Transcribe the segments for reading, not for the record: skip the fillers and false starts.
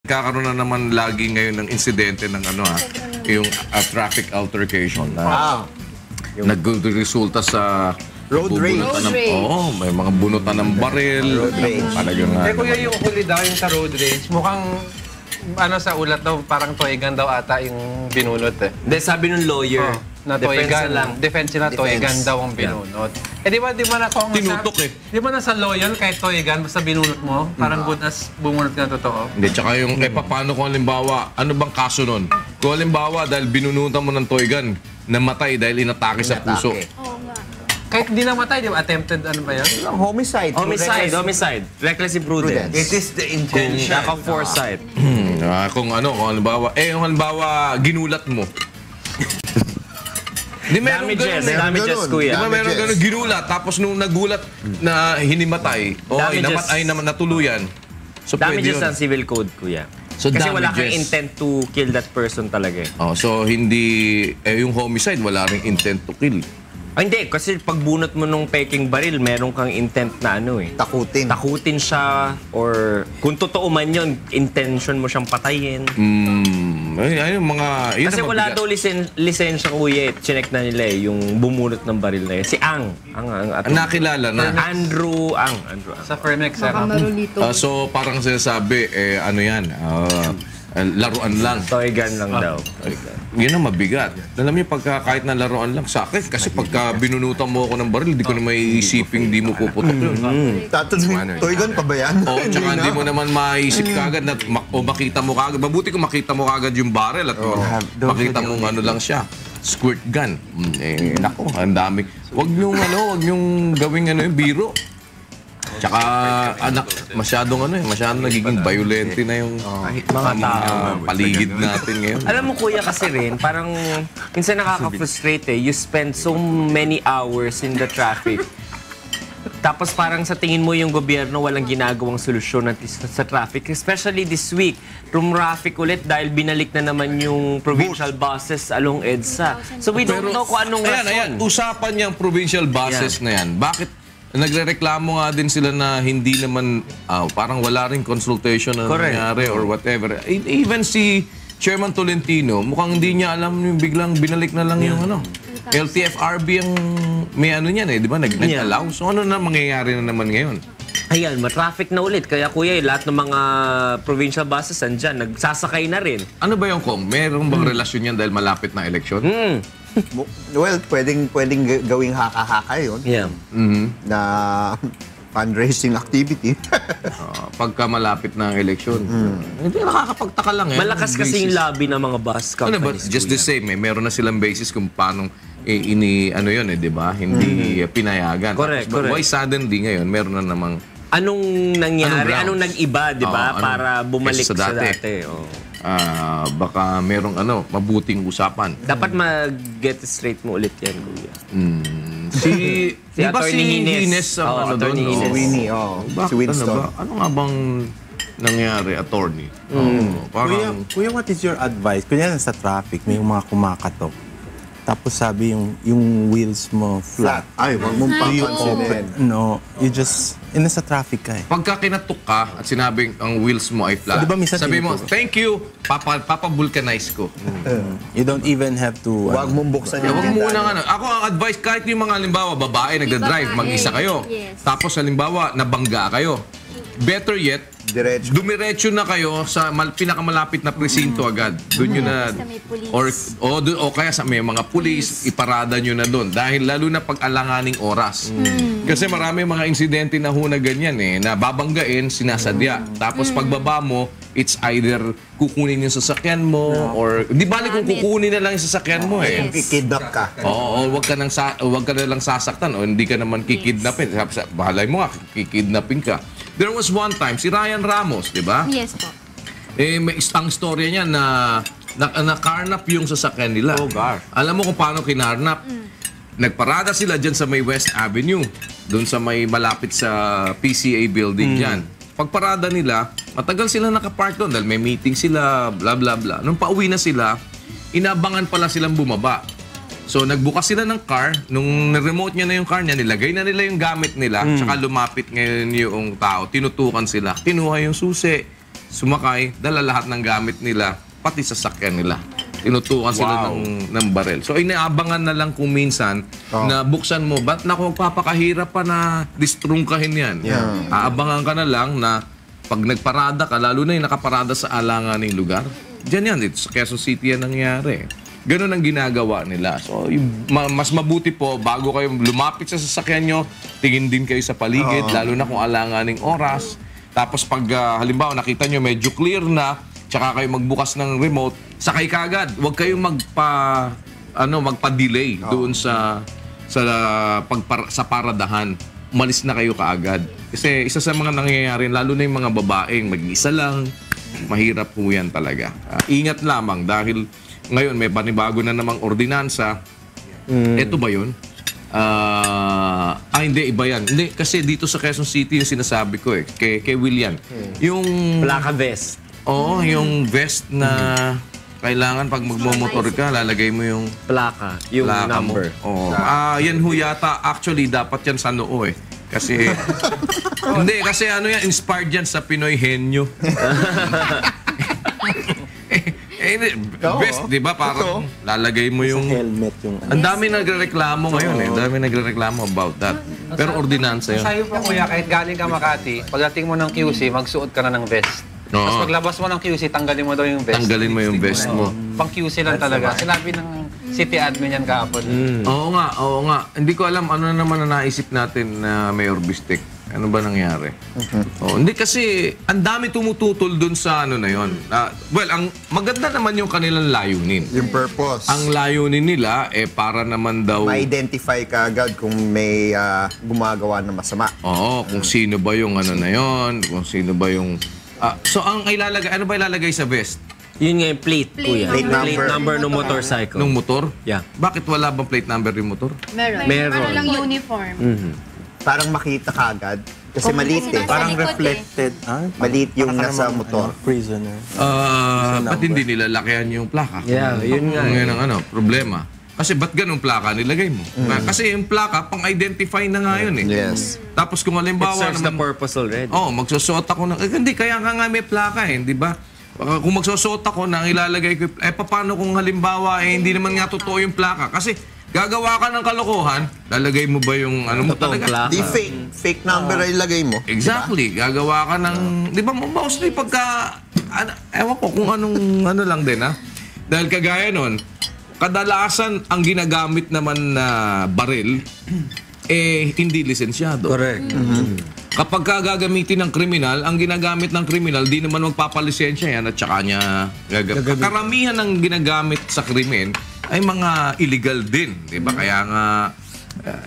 Kakaroon na naman lagi ngayon ng insidente ng yung traffic altercation na nagresulta sa road rage. Oo, may mga bunutan ng baril. Talagang kuya, yung huli daw yung sa road rage, mukhang sa ulat daw, parang toygan daw ata yung binunot eh. Hindi, sabi ng lawyer. Na toygan lang. Defense na toygan daw ang binunot. Eh di ba na kung tinutok Di ba nasa loyal kahit toygan, basta binunot mo, parang good as bumunot ka na totoo? Hindi, tsaka yung, paano kung halimbawa, ano bang kaso nun? Kung halimbawa, dahil binunutan mo ng toygan, namatay dahil inatake sa puso. Kahit hindi namatay, di ba? Attempted, ano ba yan? Homicide. Homicide. Reckless imprudence. It is the intention. Kung foresight. Kung halimbawa, yung halimbawa, ginulat mo. Di Damages, kuya. Di ba meron ganun ginulat, tapos nung nagulat na hinimatay, natuluyan. So, damages ang civil code, kuya. So, kasi wala kang damages. intent to kill that person talaga eh. So hindi, yung homicide, wala ring intent to kill. Hindi, kasi pagbunot mo nung peking baril, meron kang intent na Takutin. Takutin siya, or kung totoo man yun, intention mo siyang patayin. Ayun, mga... Kasi wala daw lisensya, kuya. Chinek na nila yung bumunot ng baril na yun. Si Ang nakilala na. Andrew Ang. Sa Fermex, So parang sinasabi, yan, laruan lang. Toygan lang daw. Yun ang mabigat. Alam niyo, kahit na laruan lang sa akin, kasi pagka binunutan mo ako ng baril, hindi ko na may isiping di mo puputok yun. Tatanungin, toygan pa ba yan? Tsaka hindi mo naman maisip kagad na, makita mo kagad. Mabuti kung makita mo kagad yung baril at makita mo lang siya. Squirt gun. Nako, ang dami. Huwag niyong gawing yung biro. Tsaka masyadong nagiging violent na yung mga paligid natin ngayon. Alam mo, kuya, kasi rin, parang minsan nakaka-frustrate eh. You spend so many hours in the traffic. Tapos parang sa tingin mo yung gobyerno walang ginagawang solusyon sa traffic. Especially this week, traffic ulit dahil binalik na naman yung provincial buses along EDSA. So we don't know kung anong rason. Ayan, usapan niyang provincial buses na yan. Bakit? Nagrereklamo nga din sila na hindi naman, parang wala rin consultation na nangyari or whatever. Even si Chairman Tolentino, mukhang hindi niya alam yung biglang binalik na lang yung LTFRB ang may niyan di ba? Nag-allow. So ano na mangyayari na naman ngayon? Ayan, ma-traffic na ulit. Kaya kuya, lahat ng mga provincial buses andyan, nagsasakay na rin. Ano ba yung Kong? Meron bang relasyon yan dahil malapit na eleksyon? Well, pwedeng gawing haka-haka yun. Yeah. Na fundraising activity. Pagka malapit na ang eleksyon. Hindi, nakakapagtaka lang eh. Malakas kasi yung lobby ng mga bus companies. Just the same meron na silang basis kung paano di ba? Hindi pinayagan. Correct. Why suddenly ngayon, meron na namang... Anong nangyari? Anong nag-iba, di ba? Para bumalik sa dati. Baka merong mabuting usapan. Dapat mag-get straight mo ulit yan, kuya. Si Attorney Hines. Attorney Hines. Winnie, si Winston. Ano nga bang nangyari, attorney? Kuya, what is your advice? Kunya sa traffic, may mga kumakatok. Tapos sabi yung wheels mo flat. Ay, wag mong papansinin. No, you just, sa traffic ka eh. Pagka kinatok ka at sinabing ang wheels mo ay flat, Di ba minsan sabi mo, thank you, papa-vulcanize ko. You don't even have to... Wag mong buksan yung Huwag muna ako ang advice, kahit yung mga halimbawa, babae nagda-drive, mag-isa kayo. Tapos halimbawa, nabangga kayo. Better yet, dumiretso na kayo sa pinakamalapit na presinto agad. Doon nyo na, o kaya sa may mga pulis, iparada nyo na doon. Dahil lalo na pag alanganing oras. Kasi marami mga insidente na huna ganyan na babanggain, sinasadya. Tapos pagbaba mo, it's either kukunin yung sasakyan mo, or di bali kung kukunin na lang yung sasakyan mo Kikidnap ka. Oo, wag ka na lang sasaktan o hindi ka naman kikidnapin. Bahalay mo nga, kikidnapin ka. There was one time, si Ryan Ramos, di ba? Yes po. Ang storya niya na nakarnap yung sasakyan nila. Alam mo kung paano kinarnap? Nagparada sila dyan sa may West Avenue, doon sa may malapit sa PCA building dyan. Pagparada nila, matagal sila nakapark doon dahil may meeting sila, bla bla bla. Nung pauwi na sila, inabangan pala silang bumaba. So, nagbukas sila ng car. Nung remote niya na yung car niya, nilagay na nila yung gamit nila. Tsaka lumapit ngayon yung tao. Tinutukan sila. Kinuha yung susi. sumakay, dala lahat ng gamit nila, pati sasakyan nila. Tinutukan sila ng barel. So, inaabangan na lang kung minsan na buksan mo, ba't naku, papakahirap pa na distrungkahin yan? Aabangan ka na lang na pag nagparada ka, lalo na yung nakaparada sa alanganing lugar, dyan yan, dito sa Quezon City yan nangyari. Ganun ang ginagawa nila. So, mas mabuti po, bago kayo lumapit sa sasakyan nyo, tingin din kayo sa paligid, lalo na kung alanganing oras. Tapos pag halimbawa nakita nyo medyo clear na, tsaka kayo magbukas ng remote, sakay ka agad. Huwag kayong magpa-delay doon sa paradahan. Umalis na kayo kaagad. Kasi isa sa mga nangyayari, lalo na yung mga babaeng mag-isa lang, mahirap po yan talaga. Ingat lamang dahil ngayon may panibago na namang ordinansa. Ito ba yun? Hindi, iba yan. Hindi, kasi dito sa Quezon City yung sinasabi ko kay William. Yung Plaka vest. Oo, yung vest na kailangan pag magmomotor ka, lalagay mo yung Plaka. Yung plaka number. mo. Oo. Yan ho yata, actually, dapat yan sa noo eh. Kasi, hindi, kasi ano yan, inspired yan sa Pinoy henyo. Vest, di ba? Parang lalagay mo yung... Helmet yung... Ang dami nagrereklamo ngayon eh. Ang dami nagrereklamo about that. Pero ordinansa yun. Sa'yo pa, kuya, kahit galing ka Makati, pagdating mo ng QC, magsuot ka na ng vest. Tapos paglabas mo ng QC, tanggalin mo daw yung vest. Tanggalin mo yung vest mo. Pang QC lang talaga. Sinabi ng city admin yan kahapon. Oo nga. Hindi ko alam ano na naman na naisip natin na Mayor Bistek. Ano ba nangyari? Hindi kasi ang dami tumututol dun sa ano na yon. Well, ang maganda naman yung kanilang layunin. Yung purpose. Ang layunin nila para naman daw Ma-identify ka agad kung may gumagawa na masama. kung sino ba yung ano na yon, kung sino ba yung so ang ilalagay, ano ba ilalagay sa vest? Yun nga yung plate, kuya. Plate number. ng motorcycle. Nung motor? Yeah. Bakit wala bang plate number yung motor? Meron. Meron. Para lang uniform. Parang makita ka agad. Kasi maliit eh. Parang likod reflected. Maliit yung Para ka nasa namang, motor. Prisoner. Ba't hindi nila lakihan yung plaka? Yeah, yun nga. Yun ang problema. Kasi ba't ganun plaka nilagay mo? Kasi yung plaka, pang-identify na nga yun eh. Yes. Tapos kung It halimbawa serves the purpose already. magsusuot ako ng... hindi, kaya nga may plaka eh, di ba? Kung magsusuot ako na ilalagay ko... paano kung halimbawa hindi naman nga totoo yung plaka? Kasi gagawa ka ng kalokohan, lalagay mo ba yung ano mo Totoong talaga? plaka. Di fake. Fake number ay ilagay mo. Exactly. Gagawa ka ng... Di ba, mostly pagka... ewan ko kung anong ano lang din, ha? Dahil kagaya nun, kadalasan ang ginagamit naman na baril, hindi lisensyado. Correct. Kapag gagamitin ng kriminal, ang ginagamit ng kriminal, di naman magpapalisensya yan at saka niya gagamit. Karamihan ng ginagamit sa krimen ay mga illegal din. Di ba? Kaya nga,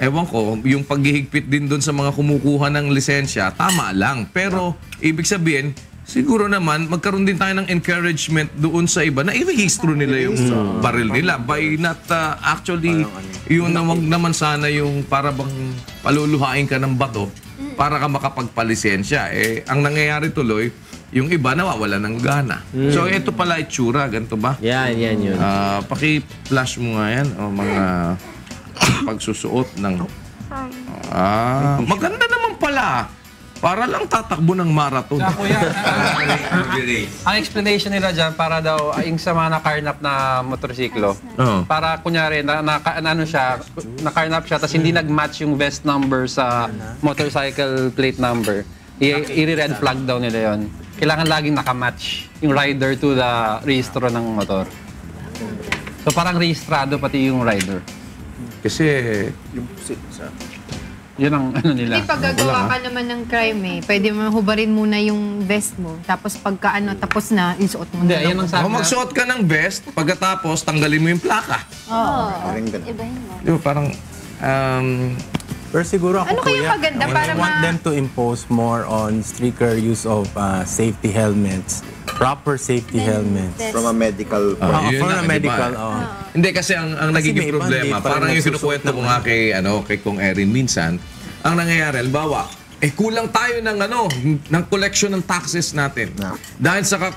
ewan ko, yung paghihigpit din doon sa mga kumukuha ng lisensya, tama lang. Pero, ibig sabihin, siguro naman, magkaroon din tayo ng encouragement doon sa iba na i-rehistro nila yung baril nila by not actually, yun na wag naman sana yung para bang paluluhain ka ng bato para ka makapagpalisensya. Ang nangyayari tuloy, yung iba nawawala ng gana. So, ito pala itsura, ganito ba? Yan yun. Paki-flash mo nga yan, mga pagsusuot ng... maganda naman pala. Para lang tatakbo ng marathon. Kuya, ang explanation nila dyan, para daw, yung sa mga nakarnap na motorsiklo, para kunyari, nakarnap siya, tapos hindi nag-match yung vest number sa motorcycle plate number, i-red flag daw nila yon. Kailangan laging nakamatch yung rider to the rehistro ng motor. So parang rehistrado pati yung rider. Kasi... Yun ang ano nila. Hindi, pag gagawa ka naman ng crime pwede mo hubarin muna yung vest mo. Tapos pagka tapos na, isuot mo Hindi, na. yan ang sabi na. magsuot ka ng vest, pagkatapos tanggalin mo yung plaka. Parang ganun. Ibahin mo. Di ba, parang... Pero siguro ako, Ano kaya kuya, maganda I para want them to impose more on stricter use of safety helmets. Proper safety helmets. From a medical Yun For na, a di medical, ba? Hindi kasi ang nagiging may iba, problema, hindi pa rin parang yung nagsusuot kinukwento ko ng- nga kay Kong Erin minsan, ang nangyayari, halimbawa, kulang tayo ng ng collection ng taxes natin. No.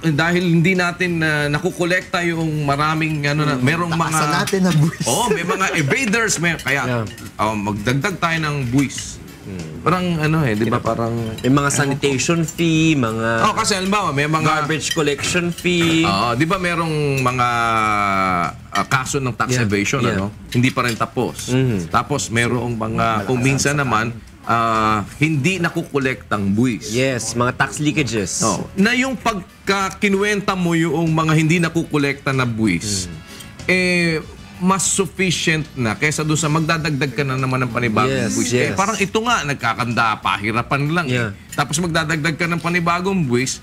Dahil hindi natin nakukolekta yung maraming merong mga Taasan natin ang buwis. may mga evaders, kaya magdagdag tayo ng buwis. Parang ano di ba parang... May mga sanitation fee, mga kasi halimbawa, may mga... garbage collection fee. di ba merong mga kaso ng tax evasion, Hindi pa rin tapos. Tapos merong mga, kung minsan naman, hindi nakukolektang buwis. Yes, mga tax leakages. Na yung pagka kinuwenta mo yung mga hindi nakukolekta na buwis, mas sufficient na kaysa doon sa magdadagdag ka na naman ng panibagong buwis. Parang ito nga, nagkakanda, pahirapan lang. Tapos magdadagdag ka ng panibagong buwis,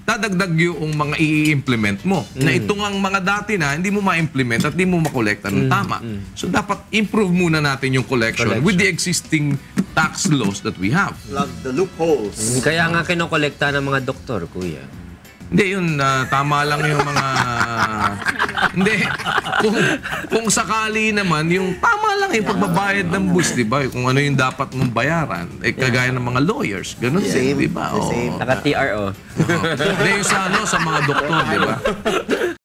dadagdag yung mga i-implement mo. Na ito ngang mga dati na hindi mo ma-implement at hindi mo makolekta ng tama. So dapat improve muna natin yung collection with the existing tax laws that we have. Plug the loopholes. Kaya nga kinokolekta ng mga doktor, kuya. Hindi, yun, tama lang yung mga... Hindi, kung sakali naman, yung tama lang yung pagbabayad ng buwis, di ba? Kung ano yung dapat mong bayaran, kagaya ng mga lawyers, ganun din, di ba? Naka-TRO. Hindi, yung sa mga doktor, di ba?